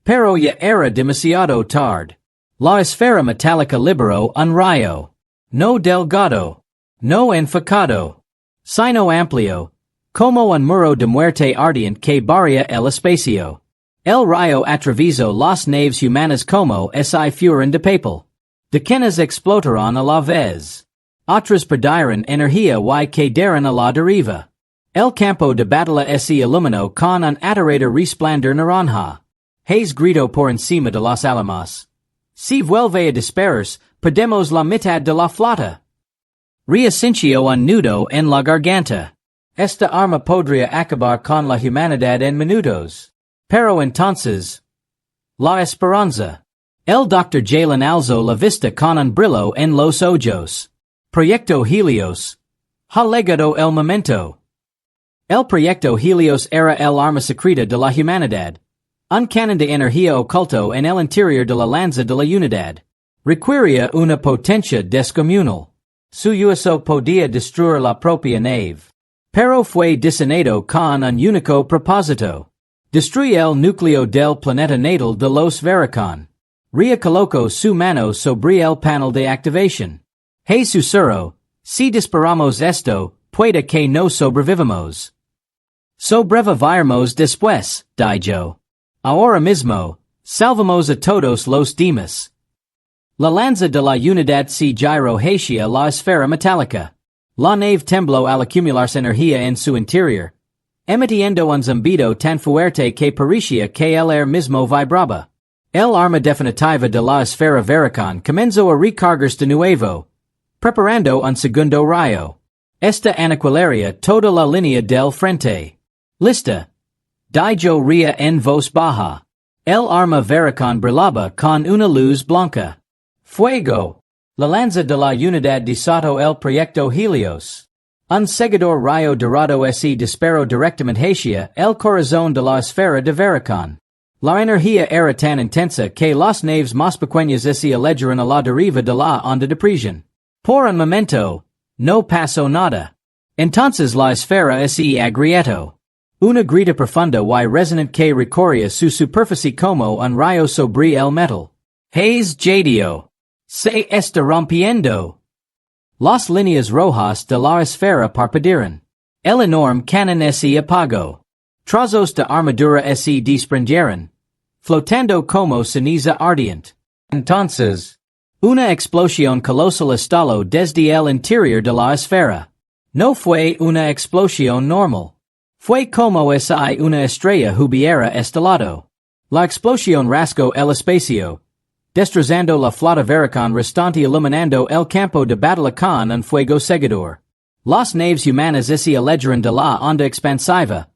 Pero ya era demasiado tarde. La esfera metálica liberó un rayo. No delgado. No enfocado. Sino amplio. Como un muro de muerte ardiente que barría el espacio. El rayo atravesó las naves humanas como si fueran de papel. Decenas explotaron a la vez. Otras perdieron energía y quedaron a la deriva. El campo de batalla se iluminó con un aterrador resplandor naranja. Hayes gritó por encima de las almas. Si vuelve a disparos, perdemos la mitad de la flota. Ria sintió un nudo en la garganta. Esta arma podría acabar con la humanidad en minutos. Pero entonces, la esperanza. El Dr. Jalen alzó la vista con un brillo en los ojos. Proyecto Helios. Ha llegado el momento. El proyecto Helios era el arma secreta de la humanidad. Un canon de energía oculto en el interior de la lanza de la unidad. Requería una potencia descomunal. Su uso podía destruir la propia nave. Pero fue diseñado con un único propósito. Destruir el núcleo del planeta natal de los vericon. Ria colocó su mano sobre el panel de activación. Hey susurro, si disparamos esto, puede que no sobrevivamos. Sobreviviremos después, dijo. Ahora mismo, salvamos a todos los demás. La lanza de la unidad se giró hacia la esfera metálica. La nave tembló al acumularse energía en su interior, emitiendo un zumbido tan fuerte que parecía que el aire mismo vibraba. El arma definitiva de la esfera vericon comenzó a recargarse de nuevo, preparando un segundo rayo. Esta aniquilaría toda la línea del frente. Lista. Dijo Ria en voz baja. El arma vericon brillaba con una luz blanca. Fuego. La lanza de la unidad desató el proyecto Helios. Un seguidor rayo dorado se disparó directamente hacia el corazón de la esfera de vericon. La energía era tan intensa que las naves más pequeñas se alejaron a la deriva de la onda de presión. Por un momento, no pasó nada. Entonces la esfera se agrietó. Una grita profunda y resonante que recorría su superficie como un rayo sobre el metal. Hayes jadeó. Se está rompiendo. Las líneas rojas de la esfera parpadearon. El enorme canon se apagó. Trozos de armadura se desprendieron, flotando como ceniza ardiente. Entonces, una explosión colosal estalló desde el interior de la esfera. No fue una explosión normal. Fue como si una estrella hubiera estallado. La explosión rasgó el espacio, destrozando la flota veracon restanti iluminando el campo de batalla con un fuego cegador. Las naves humanas se alejaron de la onda expansiva,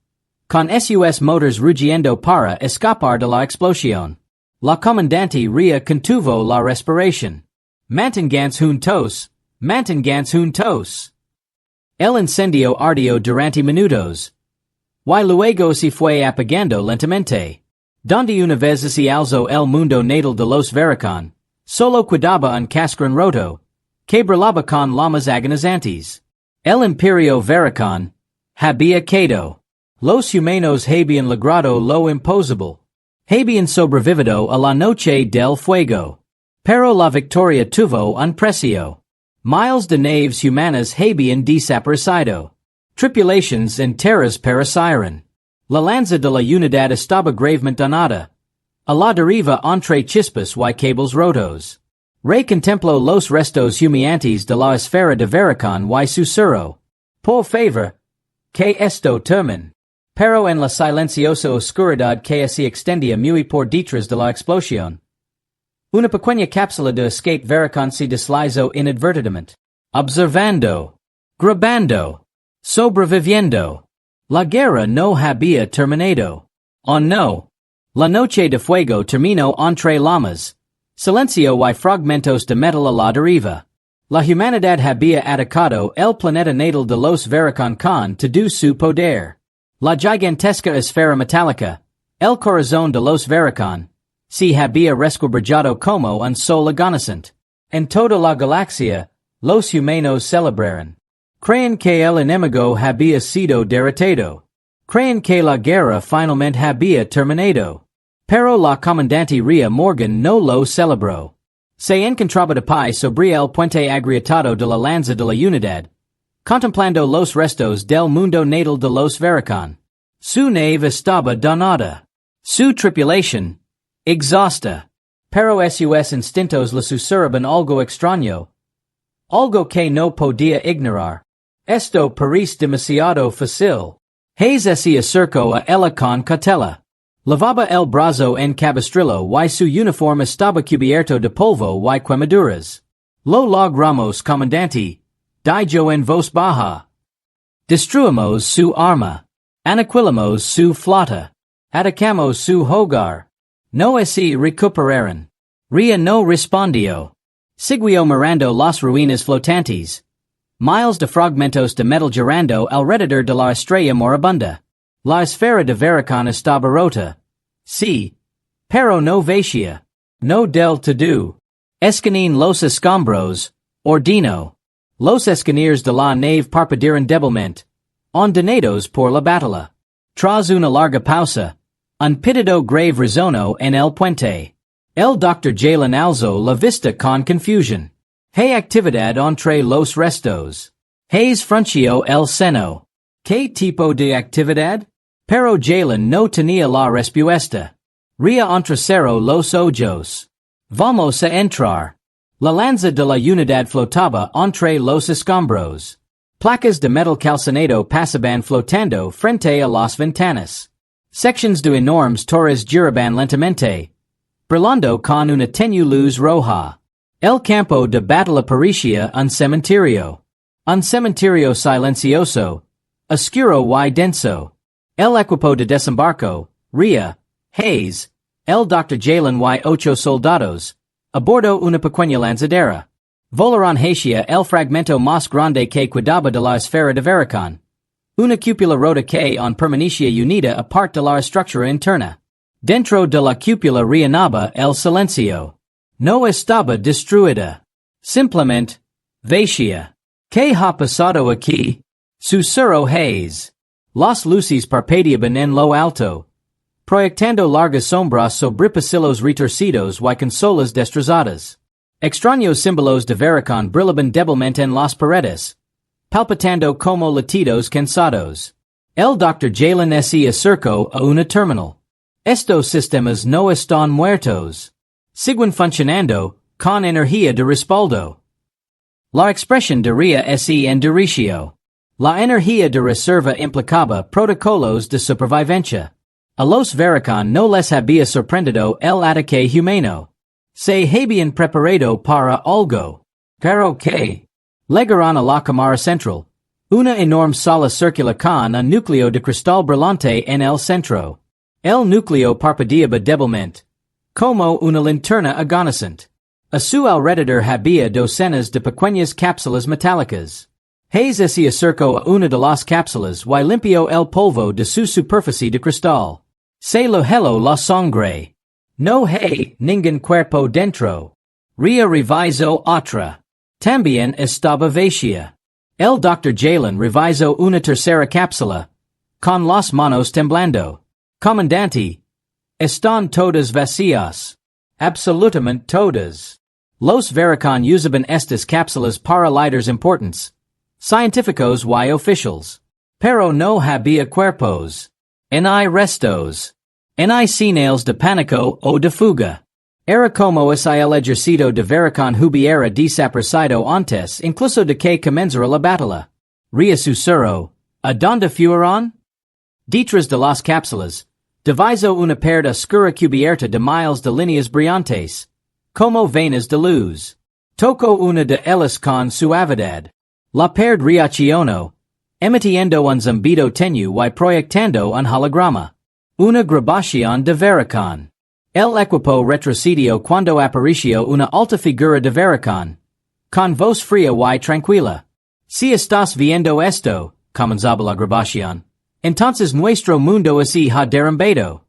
con sus motors rugiendo para escapar de la explosión. La comandante Ria contuvo la respiración. Mantengans juntos. El incendio ardió durante minutos. Y luego se fue apagando lentamente. Donde una vez se alzó el mundo natal de los veracon, solo quedaba un cascarón roto, que brillaba con llamas agonizantes. El imperio veracon había caído. Los humanos habían logrado lo imposible. Habían sobrevivido a la noche del fuego. Pero la victoria tuvo un precio. Miles de naves humanas habían desaparecido. Tripulations enteras perecieron. La lanza de la unidad estaba gravemente dañada. A la deriva entre chispas y cables rotos. Rey contempló los restos humeantes de la esfera de veracon y susurró. Por favor, que esto termine. Pero en la silenciosa oscuridad que se extendía muy por detrás de la explosión, una pequeña cápsula de escape veracon se deslizó inadvertidamente. Observando. Grabando. Sobreviviendo. La guerra no había terminado. Oh no. La noche de fuego terminó entre llamas. Silencio y fragmentos de metal a la deriva. La humanidad había atacado el planeta natal de los veracon con todo su poder. La gigantesca esfera metálica, el corazón de los veracon, se había resquebrajado como un sol agonizante. En toda la galaxia, los humanos celebraron. Creen que el enemigo había sido derrotado. Creen que la guerra finalmente había terminado. Pero la comandante Ria Morgan no lo celebró. Se encontraba de pie sobre el puente agrietado de la lanza de la unidad, contemplando los restos del mundo natal de los veracon. Su nave estaba dañada. Su tripulación, exhausta. Pero sus instintos le susurraban algo extraño. Algo que no podía ignorar. Esto parece demasiado fácil. Hayes se acercó a ella con cautela. Lavaba el brazo en cabestrillo y su uniforme estaba cubierto de polvo y quemaduras. Lo logramos, comandante. Dijo en voz baja. Destruimos su arma. Aniquilamos su flota. Atacamos su hogar. No se recuperaron. Ria no respondió. Siguió mirando las ruinas flotantes. Miles de fragmentos de metal girando alrededor de la estrella moribunda. La esfera de veracon estaba rota. Sí. Pero no vacía. No del todo. Escanin los escombros. Ordino. Los escaniers de la nave parpadearon débilmente. Condenados por la batalla. Tras una larga pausa, un pitido grave resonó en el puente. El Dr. Jalen alzó la vista con confusión. Hay actividad entre los restos. Hayes frunció el seno. ¿Qué tipo de actividad? Pero Jalen no tenía la respuesta. Ria entrecerró los ojos. Vamos a entrar. La lanza de la unidad flotaba entre los escombros. Placas de metal calcinado pasaban flotando frente a las ventanas. Sections de enormes torres giraban lentamente, brillando con una tenue luz roja. El campo de batalla parecía un cementerio. Un cementerio silencioso, oscuro y denso. El equipo de desembarco, Ria, Hayes, el Dr. Jalen y 8 soldados, a bordo una pequeña lanzadera. Volaron hacia el fragmento más grande que quedaba de la esfera de veracon. Una cúpula rota que on permanecia unida aparte de la estructura interna. Dentro de la cúpula reinaba el silencio. No estaba destruida. Simplemente, vacía. ¿Qué ha pasado aquí? Susurró Hayes. Las luces parpadeaban en lo alto, proyectando largas sombras sobre pasillos retorcidos y consolas destrozadas. Extraños símbolos de veracon brillaban débilmente en las paredes, palpitando como latidos cansados. El Dr. Jalen se acercó a una terminal. Estos sistemas no están muertos. Siguen funcionando, con energía de respaldo. La expresión de Ria se endureció. La energía de reserva implicaba protocolos de supervivencia. A los veracon no les había sorprendido el ataque humano. Se habían preparado para algo. Pero que. Legaron a la cámara central. Una enorme sala circular con un núcleo de cristal brillante en el centro. El núcleo parpadeaba débilmente. Como una linterna agonizante. A su alrededor había docenas de pequeñas cápsulas metálicas. Hayes se acercó a una de las cápsulas y limpió el polvo de su superficie de cristal. Se lo heló la sangre. No hay ningún cuerpo dentro. Revisó otra. También estaba vacía. El Dr. Jalen revisó una tercera cápsula. Con las manos temblando. Comandante. Están todas vacías. Absolutamente todas. Los vericon usaban estas cápsulas para líderes importantes. Científicos y oficiales. Pero no había cuerpos. En hay restos. En hay señales de pánico o de fuga. Era como si el ejército de vericon hubiera desaparecido antes incluso de que comenzara la batalla. Reasusuró. ¿A dónde fueron? Detrás de las cápsulas. Divisó una perda oscura cubierta de miles de líneas brillantes. Como venas de luz. Tocó una de ellas con suavidad. La perda reaccionó. Emitiendo un zumbido tenue y proyectando un holograma. Una grabación de vericon. El equipo retrocedió cuando apareció una alta figura de vericon. Con voz fría y tranquila. Si estás viendo esto, comenzaba la grabación. Entonces nuestro mundo ha derrumbado.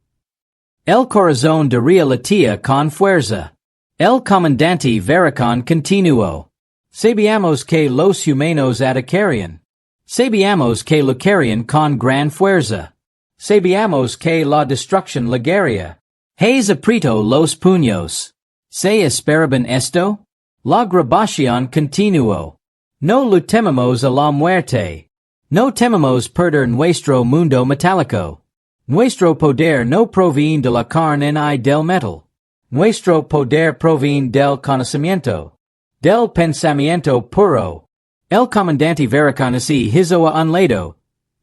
El corazón de latía con fuerza. El comandante vericon continuó. Sabíamos que los humanos atacarían. Sabíamos que lo querían con gran fuerza. Sabíamos que la destrucción llegaría. Hayes apretó los puños. ¿Se esperaban esto? La grabación continuó. No lo tememos a la muerte. No tememos perder nuestro mundo metálico. Nuestro poder no proviene de la carne ni del metal. Nuestro poder proviene del conocimiento. Del pensamiento puro. El comandante vericon hizo a un lado.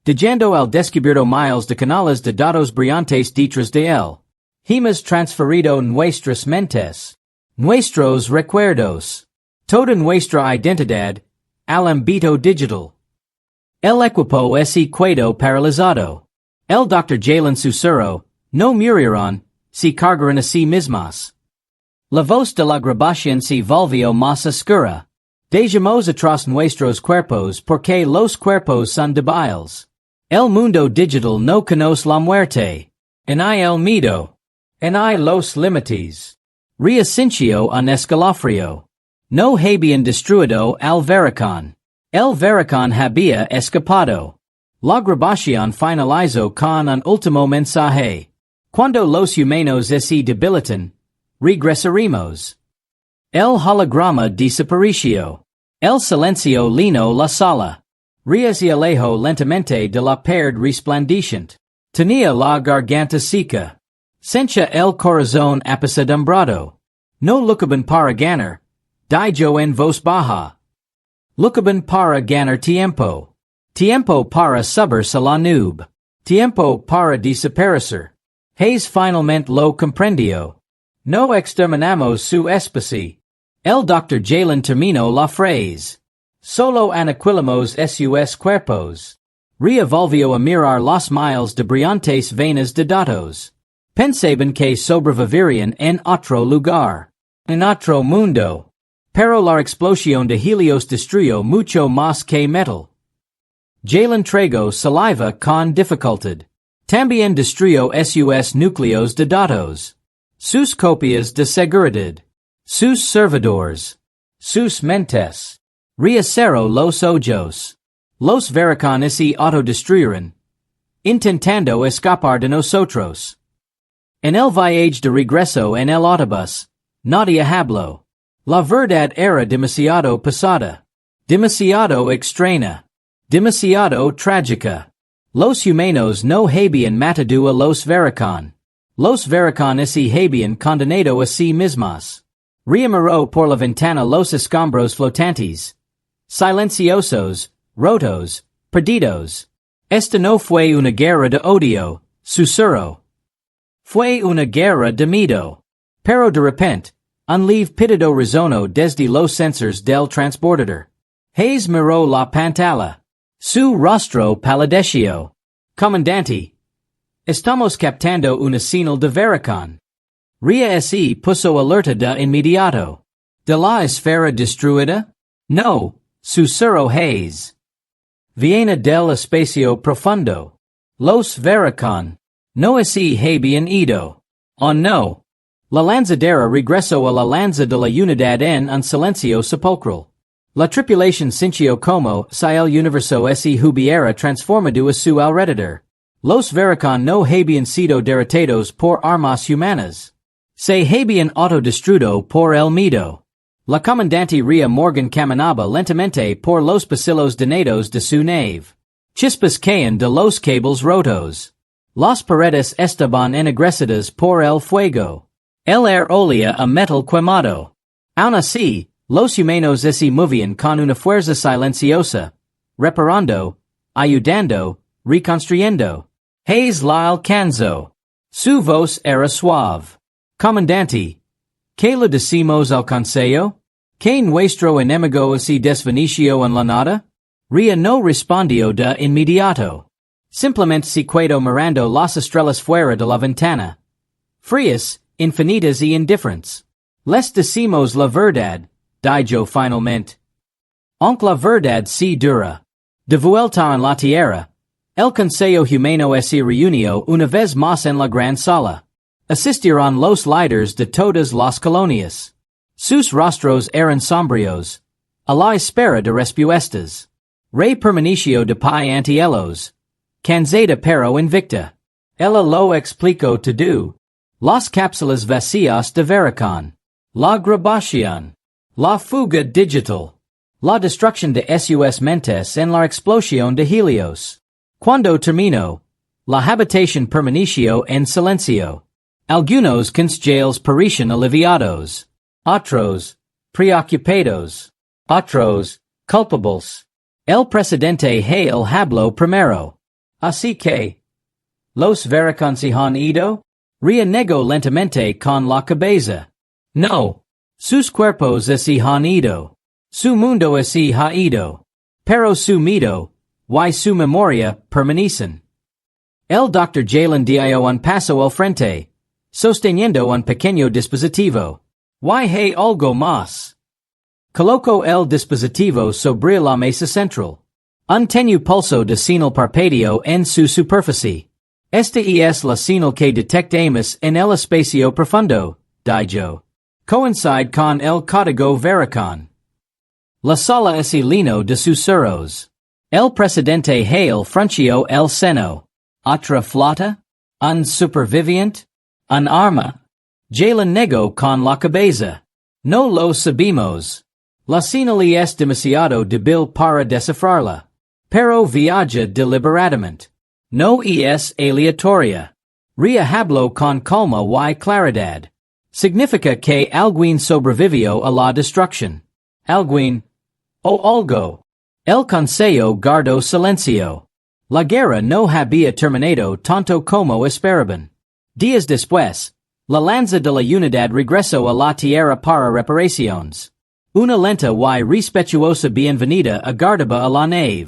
Dejando el descubierto miles de canales de datos brillantes detrás de él. Hemos transferido nuestras mentes. Nuestros recuerdos. Toda nuestra identidad. Al ámbito digital. El equipo quedó paralizado. El Dr. Jalen susurró. No murieron, se cargaron a sí mismas. La voz de la grabación se volvió más oscura. Dejamos atrás nuestros cuerpos porque los cuerpos son débiles. El mundo digital no conoce la muerte. En el miedo. En los límites. Reasincio un escalofrío. No habían destruido al vericon. El vericon había escapado. La grabación finalizó con un último mensaje. Cuando los humanos se debilitan, regresaremos. El holograma desapareció. El silencio llenó la sala. Se alejó lentamente de la perda resplandeciente. Tenía la garganta seca. Sentía el corazón apesadumbrado. No lucaban para ganar. Dijo en voz baja. Lucaban para ganar tiempo. Tiempo para subirse a la nube. Tiempo para desaparecer. Hayes finalmente lo comprendió. No exterminamos su especie. El Dr. Jalen terminó la phrase. Solo aniquilamos sus cuerpos. Revolvió a mirar las miles de brillantes venas de datos. Pensaban que sobrevivirían en otro lugar. En otro mundo. Pero la explosión de helios destruyó mucho más que metal. Jalen tragó saliva con dificultad. También destruyó sus núcleos de datos. Sus copias de seguridad. Sus servidores. Sus mentes. Reacero los ojos. Los vericon se autodestruyeron. Intentando escapar de nosotros. En el viaje de regreso en el autobús, nadie habló. La verdad era demasiado pesada. Demasiado extraña. Demasiado trágica. Los humanos no habían matado a los vericon. Los vericon se habían condenado a sí mismos. Reamiró por la ventana los escombros flotantes. Silenciosos, rotos, perdidos. Esta no fue una guerra de odio, susurró. Fue una guerra de miedo. Pero de repente, Unleave pitido rizono desde los sensors del transportador. Hayes miró la pantalla. Su rostro palideció. Comandante. Estamos captando una señal de Veracon. Ria se puso alerta de inmediato. ¿De la esfera destruida? No, susurró Hayes. Viene del espacio profundo. Los Veracon. No se habían ido. Oh no. La lanzadera regresó a la lanza de la unidad en un silencio sepulcral. La tripulación sintió como si el universo se hubiera transformado a su alrededor. Los Veracon no habían sido derrotados por armas humanas. Se habían autodestruido por el miedo. La comandante Ria Morgan caminaba lentamente por los pasillos donados de su nave. Chispas caían de los cables rotos. Las paredes estaban ennegrecidas por el fuego. El aire olía a metal quemado. Aun así, los humanos se movían con una fuerza silenciosa, reparando, ayudando, reconstruyendo. Hayes la alcanzó. Su voz era suave. Comandante, ¿qué le decimos al consejo? ¿Que nuestro enemigo se desvaneció en la nada? Ria no respondió de inmediato. Simplemente se quedó mirando las estrellas fuera de la ventana. Frías, infinitas y indifferentes. Les decimos la verdad, dijo finalmente. Aunque la verdad se dura. De vuelta en la tierra, el Consejo Humano se reunió una vez más en la gran sala. Asistieron los líderes de todas las colonias. Sus rostros eran sombríos, a la espera de respuestas. Rey permaneció de pie ante ellos. Cansada pero invicta. Ella lo explicó todo. Las cápsulas vacías de Veracon. La grabación. La fuga digital. La destrucción de sus mentes en la explosión de Helios. Cuando terminó, la habitación permaneció en silencio. Algunos consejos parecían aliviados. Otros, preocupados. Otros, culpables. El presidente Hale habló primero. Así que, ¿los Veracon se han ido? Ria negó lentamente con la cabeza. No. Sus cuerpos se han ido. Su mundo se ha ido. Pero su miedo, y su memoria, permanecen. El Dr. Jalen dio un paso al frente, sosteniendo un pequeño dispositivo. Y hay algo más. Colocó el dispositivo sobre la mesa central. Un tenue pulso de señal parpadeo en su superficie. Esta es la señal que detectamos en el espacio profundo, dijo. Coincide con el código Veracon. La sala es lleno de susurros. El presidente Hale frunció el seno. ¿Otra flota? ¿Un superviviente? ¿Un arma? Jalen negó con la cabeza. No lo sabemos. La señal es demasiado débil para descifrarla. Pero viaja deliberadamente. No es aleatoria. Ria habló con calma y claridad. Significa que alguien sobrevivió a la destrucción. Alguien. O algo. El consejo guardó silencio. La guerra no había terminado tanto como esperaban. Días después, la lanza de la unidad regresó a la tierra para reparaciones. Una lenta y respetuosa bienvenida aguardaba a la nave.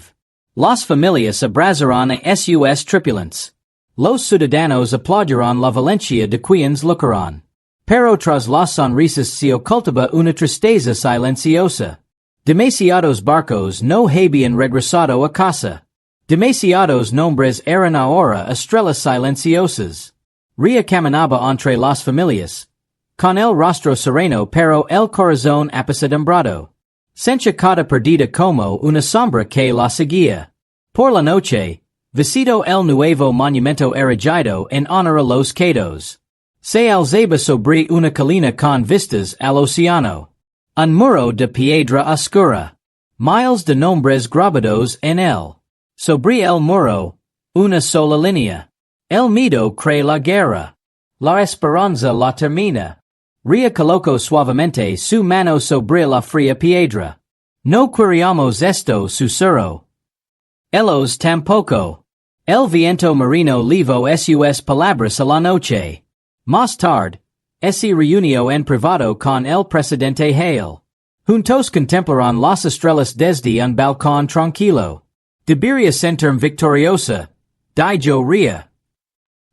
Las familias abrazaron a sus tripulantes. Los ciudadanos aplaudieron la valencia de quienes locaron. Pero tras las sonrisas se ocultaba una tristeza silenciosa. Demasiados barcos no habían regresado a casa. Demasiados nombres eran ahora estrellas silenciosas. Ria caminaba entre las familias, con el rostro sereno pero el corazón apesadumbrado. Sentía cada perdida como una sombra que la seguía. Por la noche, visitó el nuevo monumento erigido en honor a los caídos. Se alzaba sobre una colina con vistas al océano. Un muro de piedra oscura. Miles de nombres grabados en él. Sobre el muro, una sola línea. El miedo crea la guerra. La esperanza la termina. Ria colocó suavemente su mano sobre la fría piedra. No queríamos esto, susurró. Ellos tampoco. El viento marino levó sus palabras a la noche. Más tarde, esse reunio en privado con el presidente Hale. Juntos contemplaron las estrellas desde un balcón tranquilo. Debería sentirme victoriosa. Dijo ría.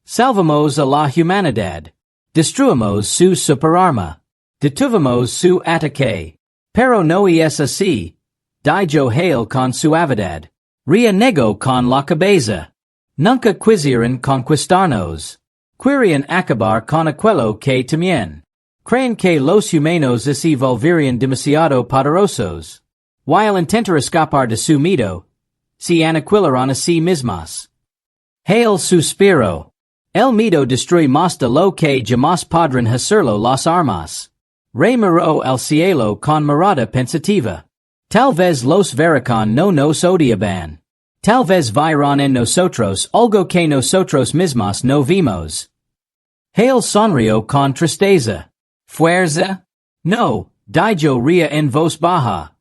Salvamos a la humanidad. Destruimos su superarma. Detuvimos su ataque. Pero no es así. Dijo Hale con suavidad. Ría negó con la cabeza. Nunca quisieran conquistarnos. Querían acabar con aquello que temían. Creen que los humanos se volverían demasiado poderosos. While intentar escapar de su miedo, se aniquilaron a sí mismas. Hale suspiró. El miedo destruye más de lo que jamás podrán hacerlo las armas. Rey miró al cielo con mirada pensativa. Tal vez los veracon no nos odiaban. Tal vez vieron en nosotros algo que nosotros mismos no vimos. Hale sonrió con tristeza. Fuerza? No, dijo ría en voz baja.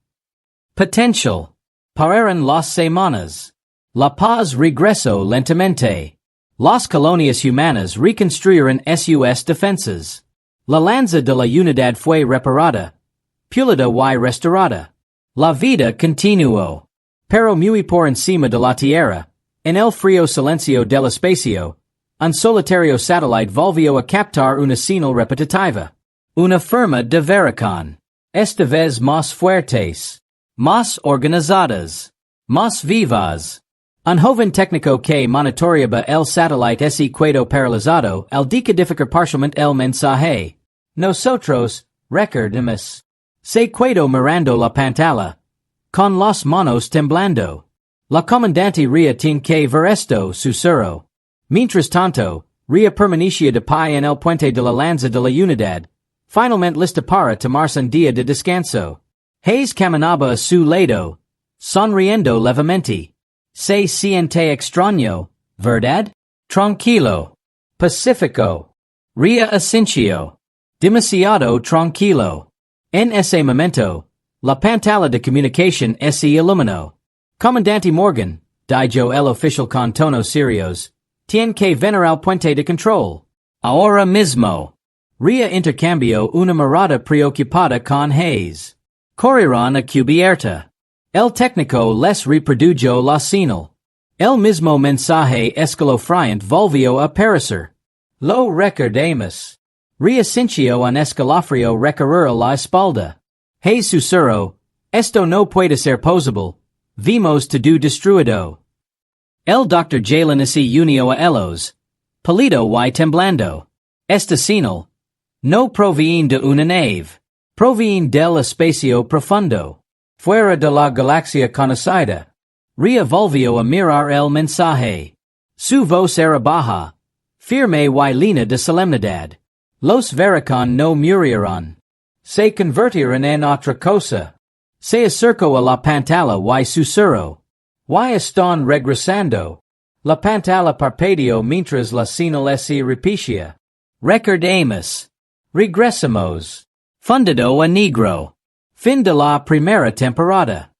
Potential. Pararon las semanas. La paz regresó lentamente. Las colonias humanas reconstruyeron sus defensas. La lanza de la unidad fue reparada. Pulida y restaurada. La vida continuó. Pero muy por encima de la tierra, en el frío silencio del espacio, un solitario satellite volvió a captar una señal repetitiva. Una firma de veracon. Esta vez más fuertes. Más organizadas. Más vivas. Un joven técnico que monitoreaba el satélite se quedó paralizado al decodificar parcialmente el mensaje. Nosotros, recordemos. Se quedó mirando la pantalla. Con las manos temblando. La comandante Ría tiene que ver esto, susurró. Mientras tanto, Ría permanecía de pie en el puente de la lanza de la unidad. Finalmente lista para tomarse un día de descanso. Hayes caminaba a su lado, sonriendo levemente. Se siente extraño, ¿verdad? Tranquilo. Pacífico. Ría asintió. Demasiado tranquilo. En ese momento, la pantalla de comunicación se iluminó. Comandante Morgan, dijo el oficial con tonos serios, tiene que venir al puente de control. Ahora mismo. Ría intercambió una mirada preocupada con Hayes. Corrieron a cubierta. El técnico les reprodujo la señal. El mismo mensaje escalofriante volvió a aparecer. Lo recordemos. Ría sintió un escalofrío recorrer la espalda. Hayes susurró, esto no puede ser posible. Vimos todo destruido. El Dr. Jalen se unió a ellos. Pálido y temblando. Esta señal no proviene de una nave. Proviene del espacio profundo. Fuera de la galaxia conocida. Ría volvió a mirar el mensaje. Su voz era baja. Firme y llena de solemnidad. Los veracon no murieron. Se convirtieron en otra cosa. Se acercó a la pantalla y susurró. Y están regresando. La pantalla parpadeó mientras la señal se repetía. Recordemos. Regresamos. Fundado a negro. Fin de la primera temporada.